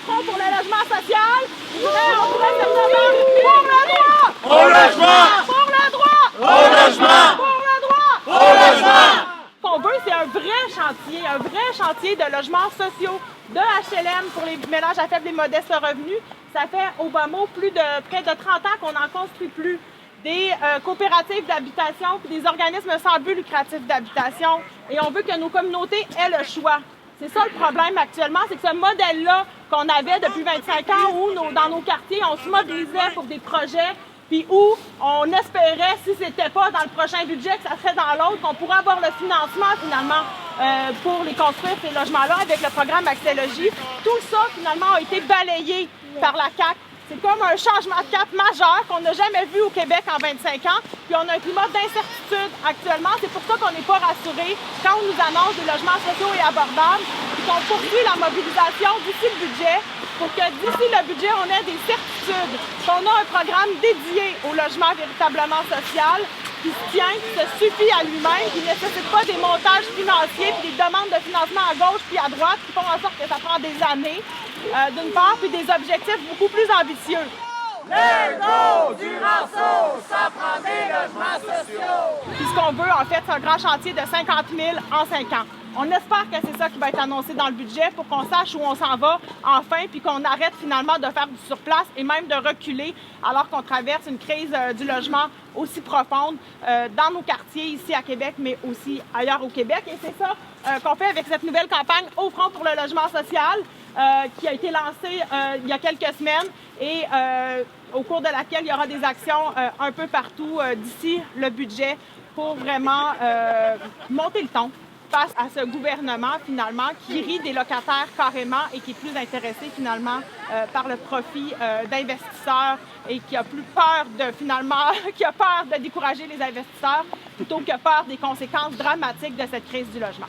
front pour le logement social. Prêt en 3 septembre pour le droit! Au logement! Pour le droit! Au logement! Pour le droit! Au logement! Ce qu'on veut, c'est un vrai chantier de logements sociaux, de HLM pour les ménages à faible et modestes revenus. Ça fait au bas mot près de 30 ans qu'on n'en construit plus. Des coopératives d'habitation puis des organismes sans but lucratif d'habitation. Et on veut que nos communautés aient le choix. C'est ça le problème actuellement, c'est que ce modèle-là qu'on avait depuis 25 ans où dans nos quartiers, on se mobilisait pour des projets puis où on espérait, si c'était pas dans le prochain budget, que ça serait dans l'autre, qu'on pourrait avoir le financement finalement pour les construire, ces logements-là, avec le programme Accès-Logis. Tout ça, finalement, a été balayé par la CAQ. C'est comme un changement de cap majeur qu'on n'a jamais vu au Québec en 25 ans. Puis on a un climat d'incertitude actuellement. C'est pour ça qu'on n'est pas rassuré quand on nous annonce des logements sociaux et abordables. Puis qu'on poursuit la mobilisation d'ici le budget pour que d'ici le budget, on ait des certitudes. Qu'on a un programme dédié au logement véritablement social qui se tient, qui se suffit à lui-même, qui ne nécessite pas des montages financiers puis des demandes de financement à gauche puis à droite qui font en sorte que ça prend des années, d'une part, puis des objectifs beaucoup plus ambitieux. L'ego du Ranceau, ça prend des logements sociaux! Puis ce qu'on veut, en fait, c'est un grand chantier de 50 000 en 5 ans. On espère que c'est ça qui va être annoncé dans le budget pour qu'on sache où on s'en va enfin, puis qu'on arrête finalement de faire du surplace et même de reculer alors qu'on traverse une crise du logement aussi profonde dans nos quartiers ici à Québec, mais aussi ailleurs au Québec. Et c'est ça qu'on fait avec cette nouvelle campagne Au front pour le logement social qui a été lancée il y a quelques semaines et au cours de laquelle il y aura des actions un peu partout d'ici le budget pour vraiment monter le ton face à ce gouvernement, finalement, qui rit des locataires carrément et qui est plus intéressé, finalement, par le profit d'investisseurs et qui a plus peur de, finalement, qui a peur de décourager les investisseurs plutôt que peur des conséquences dramatiques de cette crise du logement.